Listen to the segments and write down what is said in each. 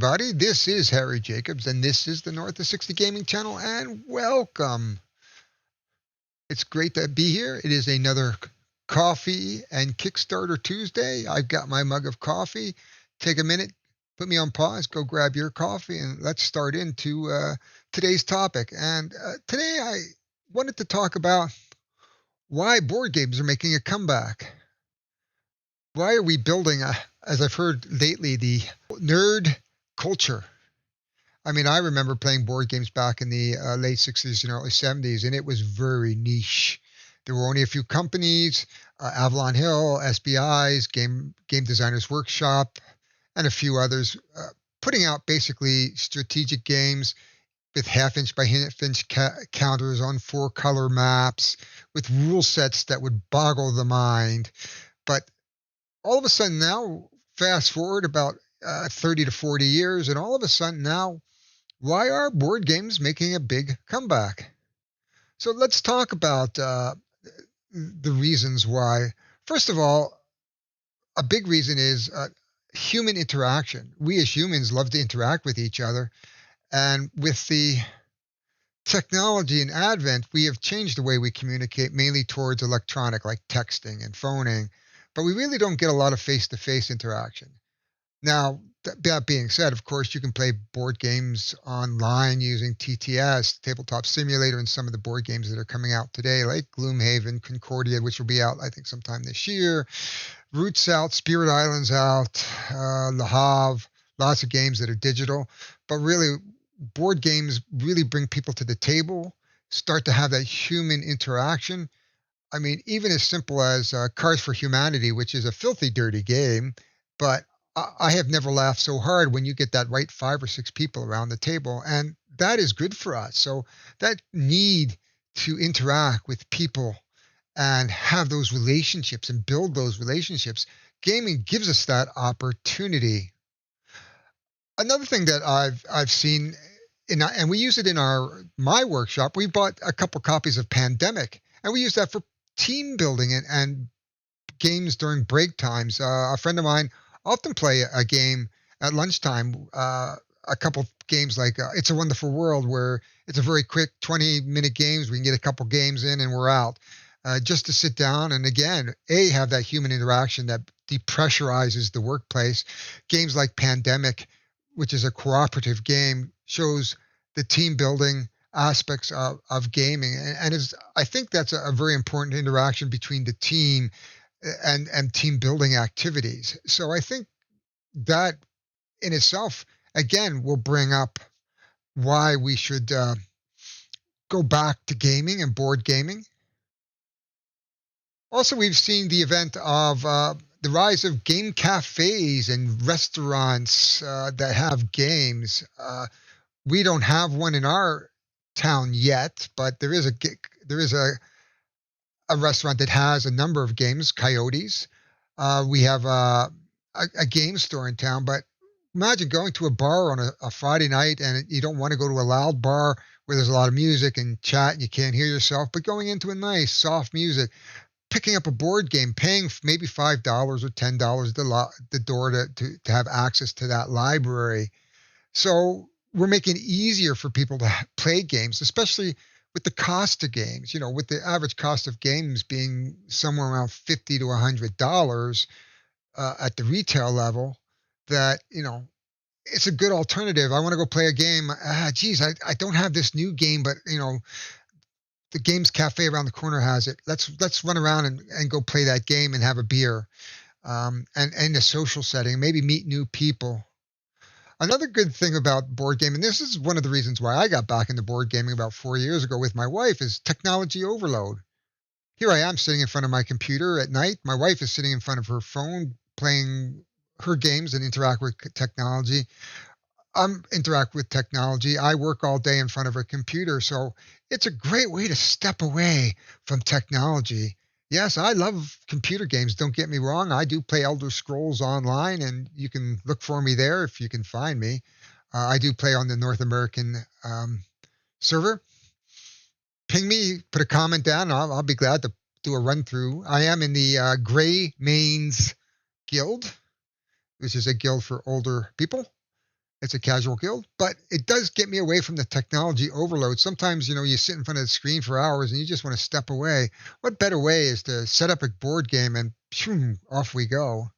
everybody. This is Harry Jacobs, and this is the North of 60 Gaming Channel, and welcome. It's great to be here. It is another Coffee and Kickstarter Tuesday. I've got my mug of coffee. Take a minute, put me on pause, go grab your coffee, and let's start into today's topic. And today I wanted to talk about why board games are making a comeback. Why are we building, as I've heard lately, the nerd culture? I mean, I remember playing board games back in the late 60s and early 70s, and it was very niche. There were only a few companies, Avalon Hill, SBI's, Game Designers Workshop, and a few others, putting out basically strategic games with half-inch by half-inch counters on 4-color maps, with rule sets that would boggle the mind. But all of a sudden now, fast forward about 30 to 40 years, and all of a sudden now, why are board games making a big comeback? So let's talk about the reasons why. First of all, a big reason is human interaction. We as humans love to interact with each other. And with the technology and advent, we have changed the way we communicate, mainly towards electronic, like texting and phoning. But we really don't get a lot of face-to-face interaction. Now, that being said, of course, you can play board games online using TTS, Tabletop Simulator, and some of the board games that are coming out today, like Gloomhaven, Concordia, which will be out, I think, sometime this year. Roots out, Spirit Island's out, Le Havre, lots of games that are digital. But really, board games really bring people to the table, start to have that human interaction. I mean, even as simple as Cards for Humanity, which is a filthy, dirty game, but I have never laughed so hard when you get that right 5 or 6 people around the table, and that is good for us. So that need to interact with people and have those relationships and build those relationships, gaming gives us that opportunity. Another thing that I've seen, and we use it in my workshop. We bought a couple copies of Pandemic, and we use that for team building and games during break times. A friend of mine often play a game at lunchtime, a couple games like It's a Wonderful World, where it's a very quick 20-minute games. We can get a couple games in and we're out, just to sit down and, again, have that human interaction that depressurizes the workplace. Games like Pandemic, which is a cooperative game, shows the team building aspects of gaming. And I think that's a very important interaction between the team and team building activities. So I think that in itself, again, will bring up why we should go back to gaming and board gaming. Also, we've seen the event of the rise of game cafes and restaurants that have games. We don't have one in our town yet, but there is a restaurant that has a number of games, Coyotes. We have a game store in town, but imagine going to a bar on a Friday night and you don't want to go to a loud bar where there's a lot of music and chat and you can't hear yourself, but going into a nice, soft music, picking up a board game, paying maybe $5 or $10 at the door to have access to that library. So we're making it easier for people to play games, especially with the cost of games, with the average cost of games being somewhere around $50 to $100 at the retail level, that, it's a good alternative. I want to go play a game. Geez, I don't have this new game, but, the games cafe around the corner has it. Let's run around and go play that game and have a beer, and in a social setting, maybe meet new people. Another good thing about board gaming, and this is one of the reasons why I got back into board gaming about 4 years ago with my wife, is technology overload. Here I am sitting in front of my computer at night. My wife is sitting in front of her phone playing her games and interact with technology. Interact with technology. I work all day in front of a computer, so it's a great way to step away from technology. Yes, I love computer games. Don't get me wrong. I do play Elder Scrolls Online, and you can look for me there if you can find me. I do play on the North American server. Ping me, put a comment down, and I'll be glad to do a run through. I am in the Gray Mains Guild, which is a guild for older people. It's a casual guild, but it does get me away from the technology overload. Sometimes, you sit in front of the screen for hours and you just want to step away. What better way is to set up a board game and phew, off we go?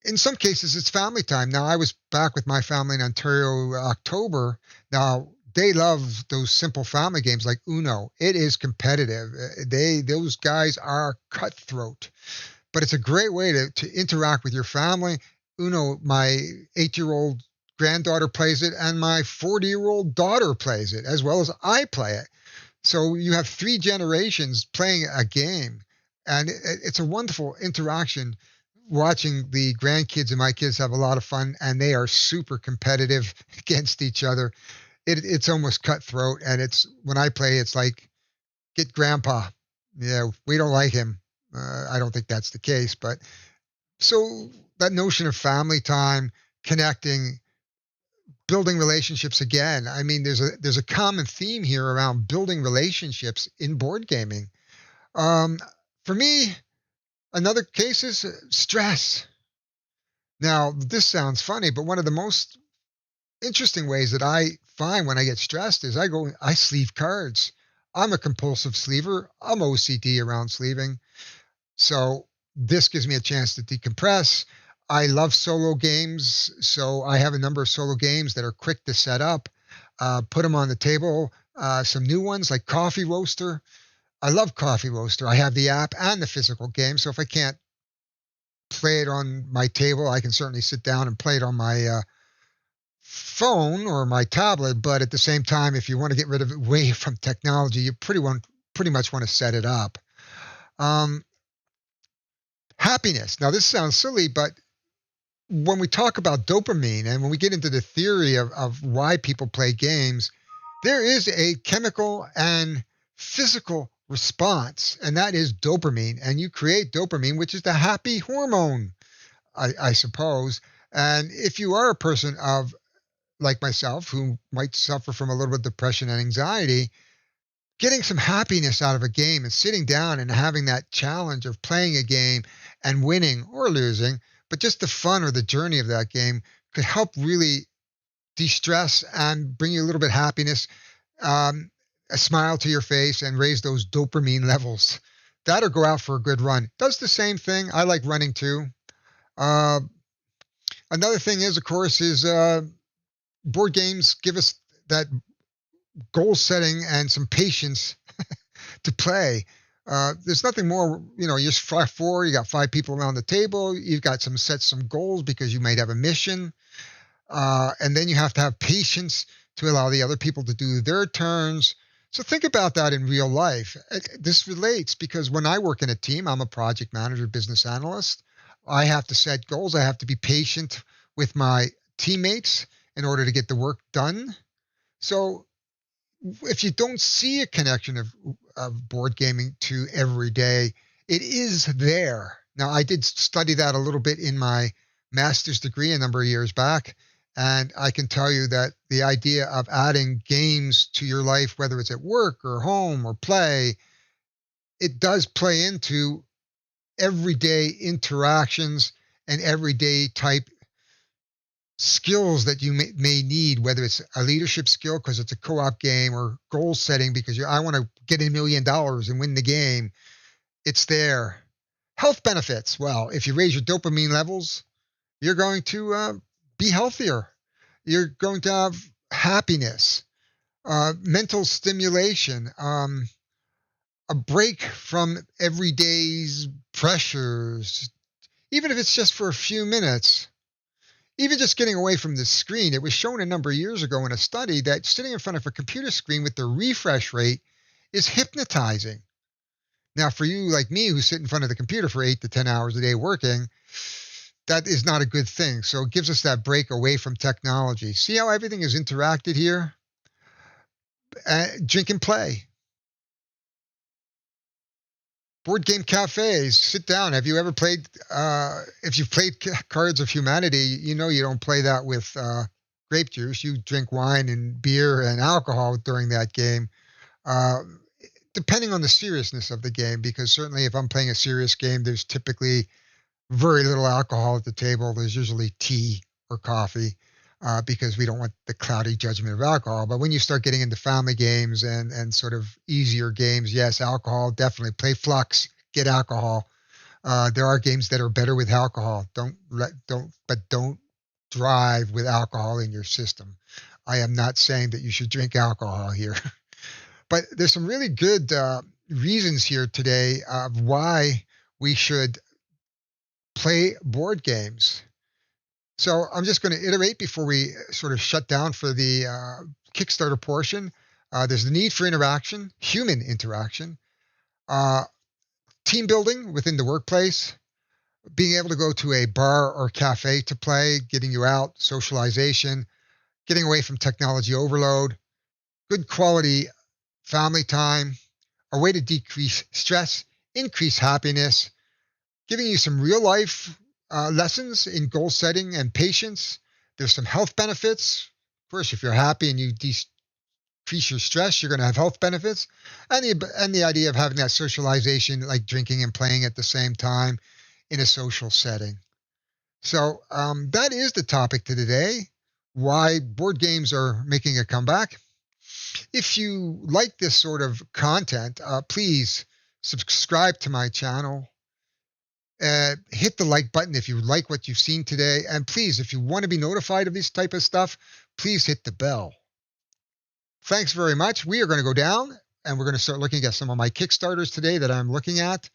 In some cases, it's family time. Now, I was back with my family in Ontario October. Now, they love those simple family games like Uno. It is competitive. Those guys are cutthroat, but it's a great way to interact with your family. Uno, my 8-year-old granddaughter plays it, and my 40-year-old daughter plays it, as well as I play it. So you have 3 generations playing a game, and it's a wonderful interaction watching the grandkids and my kids have a lot of fun, and they are super competitive against each other. It's almost cutthroat, and it's when I play, it's like get grandpa. Yeah, we don't like him. I don't think that's the case, but so that notion of family time, connecting, building relationships again. I mean, there's a common theme here around building relationships in board gaming. Um, for me, another case is stress. Now, this sounds funny, but one of the most interesting ways that I find when I get stressed is I sleeve cards. I'm a compulsive sleever. I'm OCD around sleeving. So this gives me a chance to decompress. I love solo games, so I have a number of solo games that are quick to set up. Put them on the table. Some new ones like Coffee Roaster. I love Coffee Roaster. I have the app and the physical game, so if I can't play it on my table, I can certainly sit down and play it on my phone or my tablet. But at the same time, if you want to get rid of it away from technology, you pretty much want to set it up. Um, Happiness. Now, this sounds silly, but when we talk about dopamine and when we get into the theory of why people play games, there is a chemical and physical response, and that is dopamine. And you create dopamine, which is the happy hormone, I suppose. And if you are a person of, like myself, who might suffer from a little bit of depression and anxiety, getting some happiness out of a game and sitting down and having that challenge of playing a game and winning or losing, but just the fun or the journey of that game could help really de-stress and bring you a little bit of happiness, um, a smile to your face, and raise those dopamine levels. That or go out for a good run. Does the same thing. I like running too. Uh, Another thing is, of course, is board games give us that goal setting and some patience to play. There's nothing more, you're 5-4, you got 5 people around the table, you've got some goals because you might have a mission. And then you have to have patience to allow the other people to do their turns. So think about that in real life. This relates because when I work in a team, I'm a project manager, business analyst. I have to set goals. I have to be patient with my teammates in order to get the work done. So if you don't see a connection of board gaming to every day, it is there. Now, I did study that a little bit in my master's degree a number of years back, and I can tell you that the idea of adding games to your life, whether it's at work or home or play, it does play into everyday interactions and everyday type skills that you may need, whether it's a leadership skill because it's a co-op game or goal setting because I want to get $1 million and win the game. It's there. Health benefits. Well, if you raise your dopamine levels, you're going to be healthier. You're going to have happiness, mental stimulation, a break from everyday's pressures, even if it's just for a few minutes. Even just getting away from the screen, it was shown a number of years ago in a study that sitting in front of a computer screen with the refresh rate is hypnotizing. Now, for you like me who sit in front of the computer for 8 to 10 hours a day working, that is not a good thing. So it gives us that break away from technology. See how everything is interacted here? Drink and play. Board game cafes, sit down. Have you ever played, if you've played Cards of Humanity, you know you don't play that with grape juice. You drink wine and beer and alcohol during that game, uh, depending on the seriousness of the game, because certainly if I'm playing a serious game, there's typically very little alcohol at the table. There's usually tea or coffee. because we don't want the cloudy judgment of alcohol. But when you start getting into family games and sort of easier games, yes, alcohol, definitely play Flux, get alcohol. There are games that are better with alcohol. Don't drive with alcohol in your system. I am not saying that you should drink alcohol here, but there's some really good reasons here today of why we should play board games. So I'm just going to iterate before we sort of shut down for the Kickstarter portion. There's the need for interaction, human interaction, uh, team building within the workplace, being able to go to a bar or cafe to play, getting you out, socialization, getting away from technology overload, good quality family time, a way to decrease stress, increase happiness, giving you some real life lessons in goal setting and patience. There's some health benefits. Of course, if you're happy and you decrease your stress, you're going to have health benefits. And the idea of having that socialization, like drinking and playing at the same time in a social setting. So that is the topic to today, why board games are making a comeback. If you like this sort of content, please subscribe to my channel. Hit the like button if you like what you've seen today. And please, if you want to be notified of this type of stuff, please hit the bell. Thanks very much. We are going to go down and we're going to start looking at some of my Kickstarters today that I'm looking at.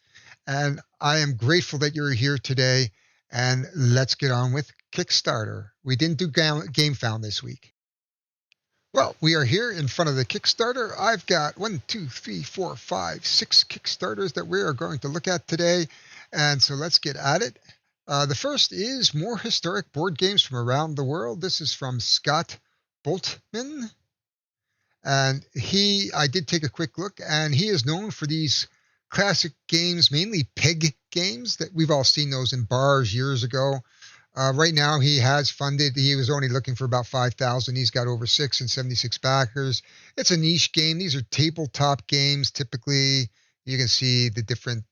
And I am grateful that you're here today. And let's get on with Kickstarter. We didn't do Game Found this week. Well, we are here in front of the Kickstarter. I've got 1, 2, 3, 4, 5, 6 Kickstarters that we are going to look at today. And so let's get at it. The first is more historic board games from around the world. This is from Scott Boltman. And I did take a quick look, and he is known for these classic games, mainly peg games that we've all seen those in bars years ago. Right now, he has funded. He was only looking for about 5,000. He's got over 676 backers. It's a niche game. These are tabletop games. Typically, you can see the different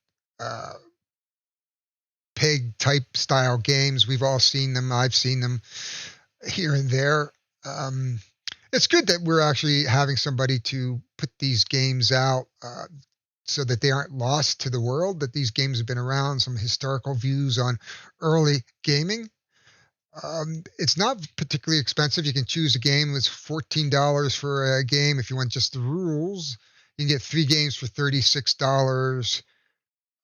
peg type style games. We've all seen them. I've seen them here and there. It's good that we're actually having somebody to put these games out so that they aren't lost to the world, that these games have been around, some historical views on early gaming. It's not particularly expensive. You can choose a game. It's $14 for a game. If you want just the rules, you can get 3 games for $36.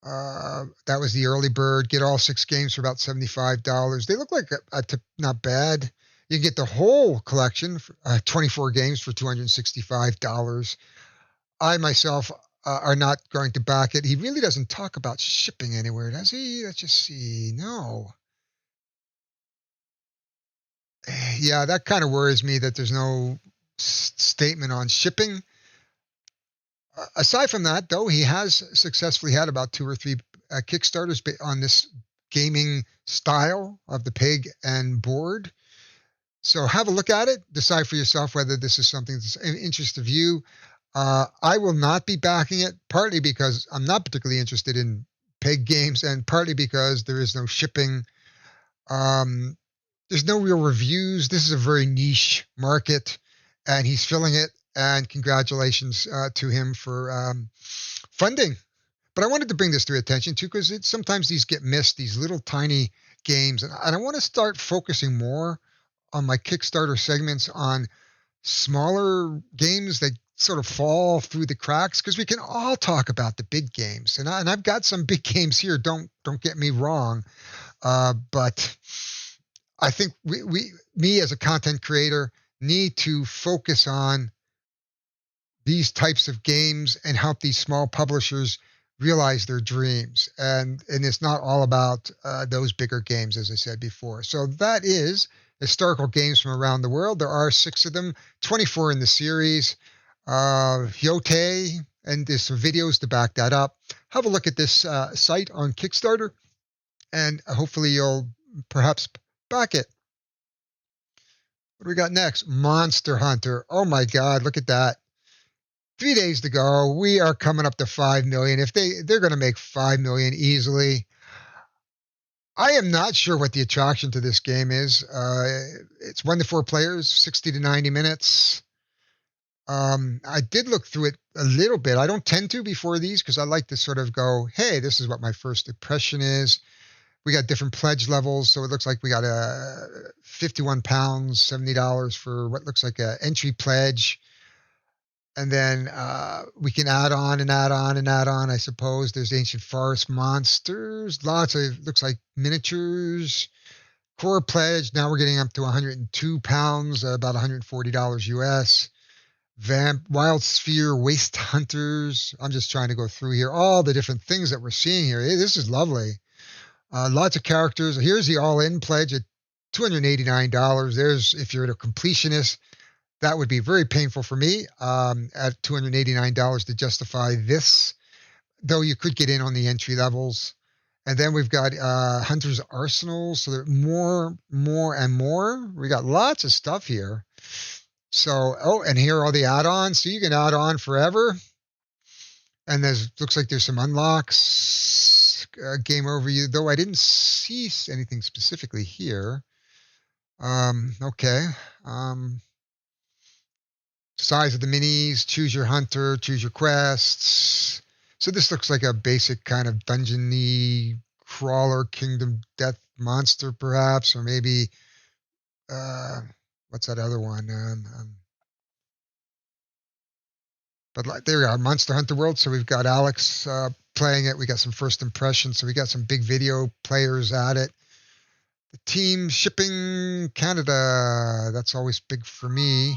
That was the early bird. Get all 6 games for about $75. They look like not bad. You can get the whole collection, 24 games for $265. I myself are not going to back it. He really doesn't talk about shipping anywhere, does he? Let's just see. No. Yeah, that kind of worries me that there's no statement on shipping. Aside from that, though, he has successfully had about 2 or 3 Kickstarters on this gaming style of the peg and board. So have a look at it. Decide for yourself whether this is something that's of interest of you. I will not be backing it, partly because I'm not particularly interested in peg games, and partly because there is no shipping. There's no real reviews. This is a very niche market, and he's filling it. And congratulations to him for funding. But I wanted to bring this to your attention too, because sometimes these get missed, these little tiny games, and I want to start focusing more on my Kickstarter segments on smaller games that sort of fall through the cracks, because we can all talk about the big games, and I've got some big games here. Don't get me wrong, but I think me as a content creator need to focus on these types of games and help these small publishers realize their dreams. And it's not all about those bigger games, as I said before. So that is historical games from around the world. There are 6 of them, 24 in the series. Yote, and there's some videos to back that up. Have a look at this site on Kickstarter, and hopefully you'll perhaps back it. What do we got next? Monster Hunter. Oh my God, look at that. 3 days to go. We are coming up to 5 million. If they're going to make 5 million easily. I am not sure what the attraction to this game is. It's 1 to 4 players, 60 to 90 minutes. I did look through it a little bit. I don't tend to before these because I like to sort of go, hey, this is what my first impression is. We got different pledge levels, so it looks like we got a 51 pounds, $70 for what looks like a entry pledge. And then we can add on and add on and add on, I suppose. There's ancient forest monsters, lots of, looks like miniatures. Core pledge, now we're getting up to 102 pounds, about $140 US. Wild Sphere, Waste Hunters. I'm just trying to go through here, all the different things that we're seeing here. This is lovely. Lots of characters. Here's the all-in pledge at $289. There's, if you're a completionist, that would be very painful for me at $289 to justify this, though you could get in on the entry levels. And then we've got Hunter's Arsenal. So there more, and more. We got lots of stuff here. So, oh, and here are the add-ons. So you can add on forever. And looks like there's some unlocks. Game overview, though I didn't see anything specifically here. Okay. Size of the minis, choose your hunter, choose your quests. So this looks like a basic kind of dungeon-y crawler, kingdom death monster, perhaps, or maybe what's that other one? But there we are, Monster Hunter World. So we've got Alex playing it. We got some first impressions. So we got some big video players at it. The team shipping Canada. That's always big for me.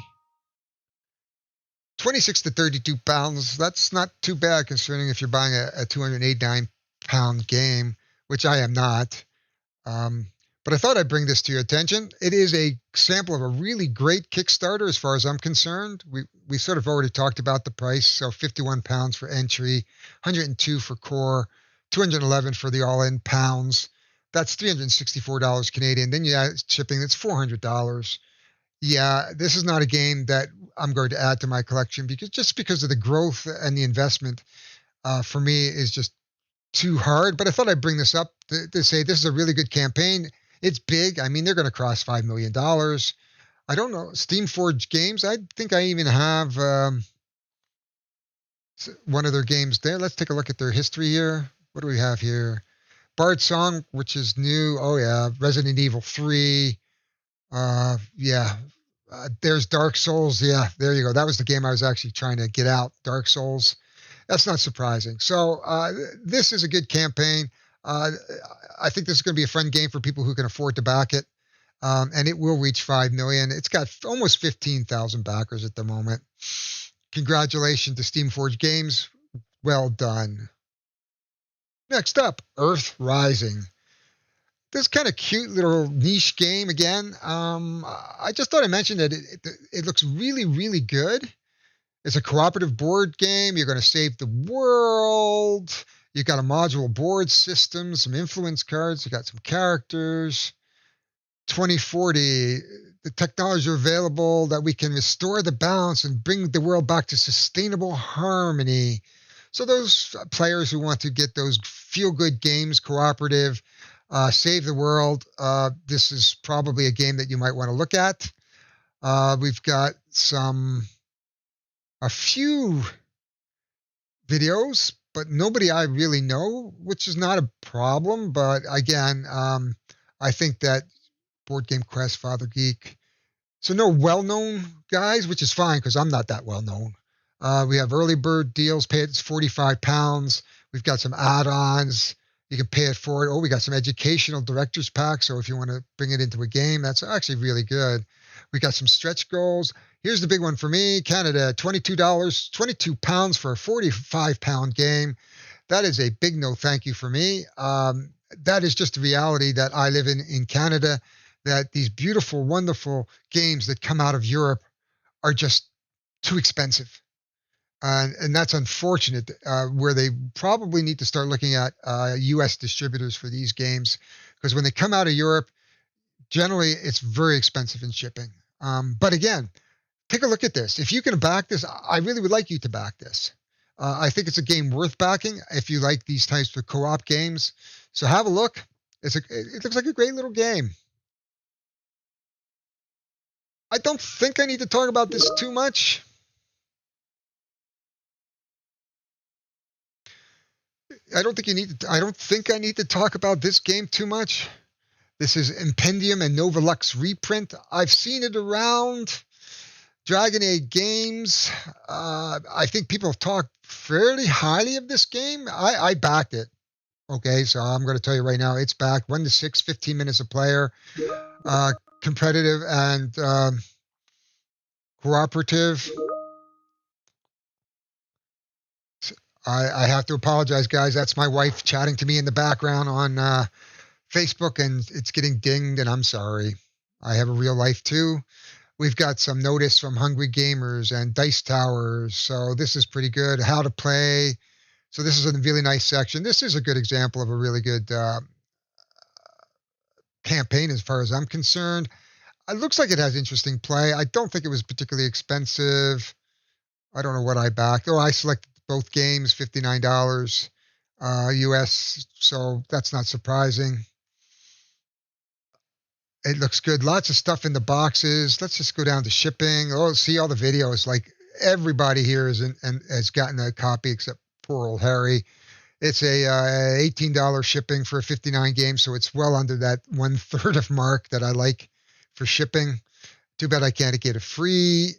26 to 32 pounds. That's not too bad considering if you're buying a 289-pound game, which I am not. But I thought I'd bring this to your attention. It is a sample of a really great Kickstarter as far as I'm concerned. We sort of already talked about the price. So 51 pounds for entry, 102 for core, 211 for the all-in pounds. That's $364 Canadian. Then you add shipping, that's $400. Yeah, this is not a game that I'm going to add to my collection because of the growth and the investment for me is just too hard. But I thought I'd bring this up to say this is a really good campaign. It's big. I mean, they're going to cross $5 million. I don't know. Steamforged Games. I think I even have one of their games there. Let's take a look at their history here. What do we have here? Bard Song, which is new. Oh, yeah. Resident Evil 3. Yeah. There's Dark Souls. Yeah, there you go. That was the game I was actually trying to get out. Dark Souls. That's not surprising. So this is a good campaign. I think this is going to be a fun game for people who can afford to back it. And it will reach 5 million. It's got almost 15,000 backers at the moment. Congratulations to Steamforged Games. Well done. Next up, Earth Rising. This kind of cute little niche game again. I just thought I mentioned that it looks really, really good. It's a cooperative board game. You're going to save the world. You got a modular board system, some influence cards. You got some characters. 2040, the technology available that we can restore the balance and bring the world back to sustainable harmony. So those players who want to get those feel-good games, cooperative, save the world, this is probably a game that you might want to look at. We've got a few videos, but nobody I really know, which is not a problem. But again, I think that Board Game Quest, Father Geek, so no well-known guys, which is fine because I'm not that well-known. We have early bird deals, pay it 45 pounds. We've got some add-ons. You can pay it forward. Oh, we got some educational director's packs. So if you want to bring it into a game, that's actually really good. We got some stretch goals. Here's the big one for me. Canada, $22, 22 pounds for a 45-pound game. That is a big no thank you for me. That is just the reality that I live in Canada, that these beautiful, wonderful games that come out of Europe are just too expensive. And that's unfortunate, where they probably need to start looking at U.S. distributors for these games, because when they come out of Europe, generally it's very expensive in shipping. But again, take a look at this. If you can back this, I really would like you to back this. I think it's a game worth backing if you like these types of co-op games. So have a look. It looks like a great little game. I don't think I need to talk about this too much. I don't think I need to talk about this game too much. This is Impendium and Nova Lux reprint. I've seen it around Dragon Age Games. I think people have talked fairly highly of this game. I backed it. Okay, so I'm going to tell you right now, it's back 1 to 6, 15 minutes a player, competitive and cooperative. I have to apologize, guys. That's my wife chatting to me in the background on Facebook, and it's getting dinged, and I'm sorry. I have a real life too. We've got some notice from Hungry Gamers and Dice Towers, so this is pretty good. How to play. So this is a really nice section. This is a good example of a really good campaign as far as I'm concerned. It looks like it has interesting play. I don't think it was particularly expensive. I don't know what I backed. Oh, I selected both games, $59 US, so that's not surprising. It looks good. Lots of stuff in the boxes. Let's just go down to shipping. Oh, see all the videos. Like everybody here has gotten a copy except poor old Harry. It's a $18 shipping for a 59 game, so it's well under that 1/3 of mark that I like for shipping. Too bad I can't get it free.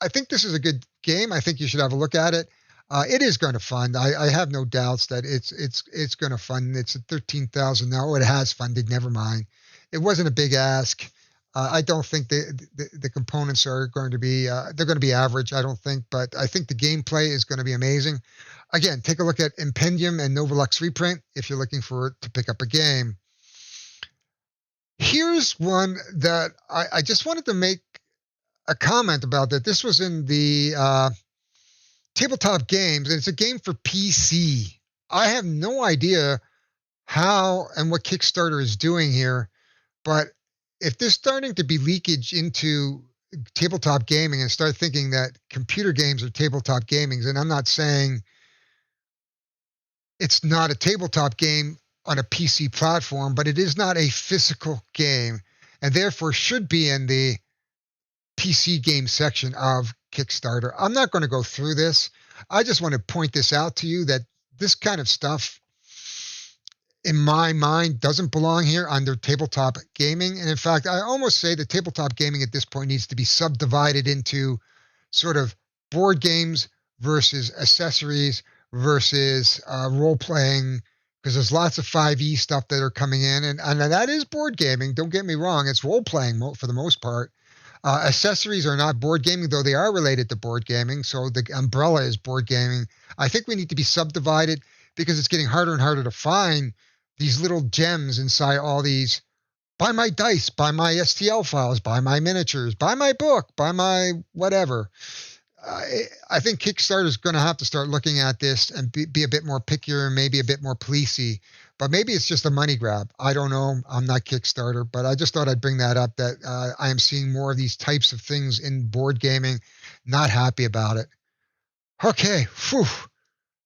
I think this is a good game. I think you should have a look at it. It is going to fund. I have no doubts that it's going to fund. It's at 13,000 now. Oh, it has funded. Never mind. It wasn't a big ask. I don't think the components are going to be they're going to be average. I don't think, but I think the gameplay is going to be amazing. Again, take a look at Impendium and Nova Lux reprint if you're looking for to pick up a game. Here's one that I just wanted to make a comment about that. This was in the tabletop games, and it's a game for PC. I have no idea how and what Kickstarter is doing here, but if there's starting to be leakage into tabletop gaming and start thinking that computer games are tabletop gaming, and I'm not saying it's not a tabletop game on a PC platform, but it is not a physical game and therefore should be in the PC game section of Kickstarter. I'm not going to go through this. I just want to point this out to you that this kind of stuff, in my mind, doesn't belong here under tabletop gaming. And in fact, I almost say that tabletop gaming at this point needs to be subdivided into sort of board games versus accessories versus role-playing, because there's lots of 5e stuff that are coming in. And that is board gaming. Don't get me wrong. It's role-playing for the most part. Accessories are not board gaming, though they are related to board gaming. So the umbrella is board gaming. I think we need to be subdivided because it's getting harder and harder to find these little gems inside all these. Buy my dice, buy my STL files, buy my miniatures, buy my book, buy my whatever. I think Kickstarter is going to have to start looking at this and be a bit more pickier and maybe a bit more policey. But maybe it's just a money grab. I don't know. I'm not Kickstarter, but I just thought I'd bring that up, that I am seeing more of these types of things in board gaming. Not happy about it. Okay. Whew.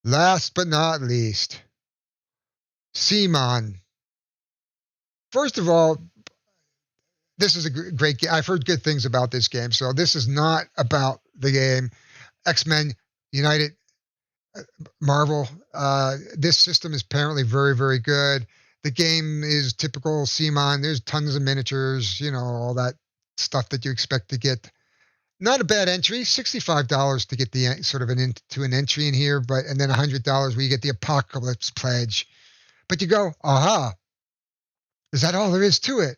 Last but not least, Simon. First of all, this is a great game. I've heard good things about this game. So this is not about the game. X-Men United Marvel. This system is apparently very, very good. The game is typical Simon. There's tons of miniatures, all that stuff that you expect to get. Not a bad entry, $65 to get the sort of an entry in here, and then $100 where you get the Apocalypse Pledge. But you go, aha, is that all there is to it?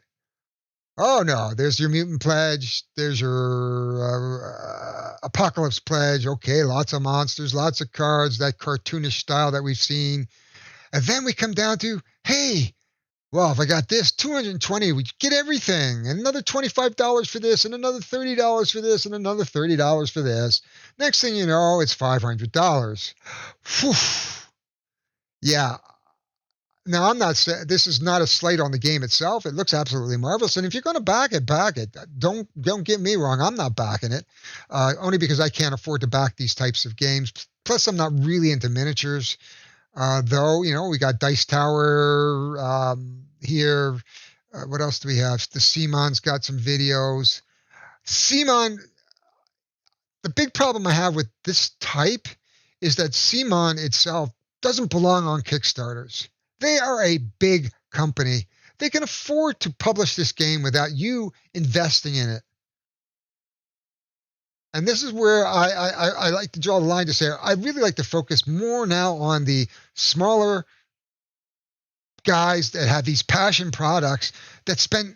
Oh no, there's your Mutant Pledge. There's your Apocalypse Pledge. Okay, lots of monsters, lots of cards, that cartoonish style that we've seen. And then we come down to, hey, well, if I got this, 220, we get everything. And another $25 for this, and another $30 for this, and another $30 for this. Next thing you know, it's $500. Whew. Yeah. Now, I'm not saying this is not a slight on the game itself. It looks absolutely marvelous. And if you're going to back it, back it. Don't get me wrong. I'm not backing it, only because I can't afford to back these types of games. Plus, I'm not really into miniatures. Though, we got Dice Tower here. What else do we have? The Simon's got some videos. Simon, the big problem I have with this type is that Simon itself doesn't belong on Kickstarters. They are a big company. They can afford to publish this game without you investing in it. And this is where I like to draw the line to say I really like to focus more now on the smaller guys that have these passion products that spend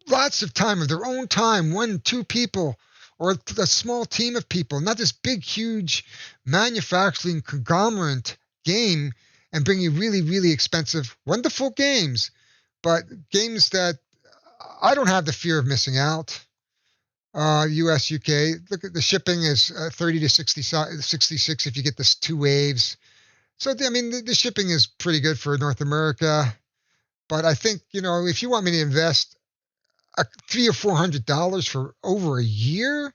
lots of time of their own time, one, two people, or a small team of people, not this big, huge manufacturing conglomerate game, and bring you really, really expensive, wonderful games, but games that I don't have the fear of missing out. US, UK, look at the shipping is 30 to 66 if you get this two waves. So, I mean, the shipping is pretty good for North America. But I think, if you want me to invest $300 or $400 for over a year,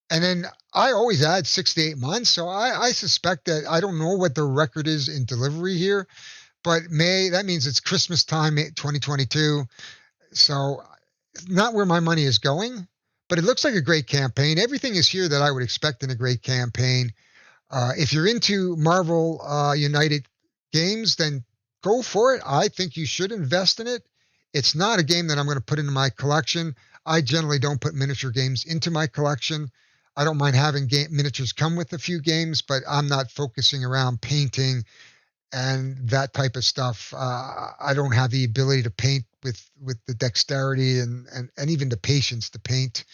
and then I always add 6 to 8 months. So I suspect that I don't know what the record is in delivery here, but that means it's Christmas time, 2022. So not where my money is going, but it looks like a great campaign. Everything is here that I would expect in a great campaign. If you're into Marvel United games, then go for it. I think you should invest in it. It's not a game that I'm going to put into my collection. I generally don't put miniature games into my collection. I don't mind having miniatures come with a few games, but I'm not focusing around painting and that type of stuff. I don't have the ability to paint with the dexterity and even the patience to paint.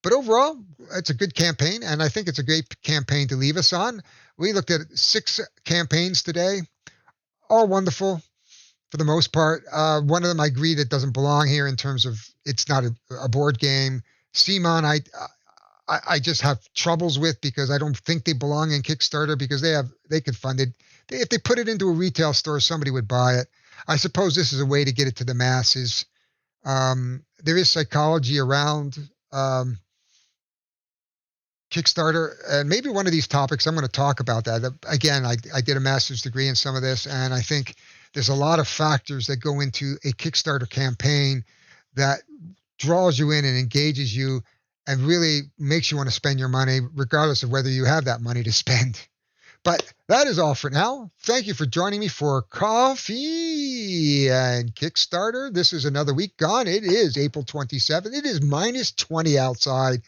But overall, it's a good campaign, and I think it's a great campaign to leave us on. We looked at 6 campaigns today, all wonderful for the most part. One of them I agree that doesn't belong here in terms of it's not a board game. Simon, I just have troubles with because I don't think they belong in Kickstarter because they could fund it. If they put it into a retail store, somebody would buy it. I suppose this is a way to get it to the masses. There is psychology around Kickstarter, and maybe one of these topics I'm going to talk about that. Again, I did a master's degree in some of this, and I think there's a lot of factors that go into a Kickstarter campaign that draws you in and engages you and really makes you want to spend your money, regardless of whether you have that money to spend. But that is all for now. Thank you for joining me for Coffee and Kickstarter. This is another week gone. It is April 27th. It is minus 20 outside.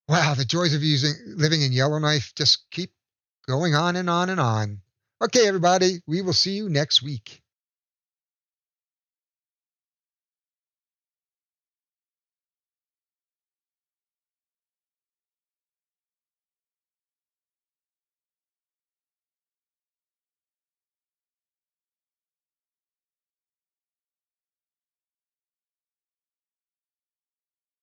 Wow, the joys of living in Yellowknife just keep going on and on and on. Okay, everybody, we will see you next week.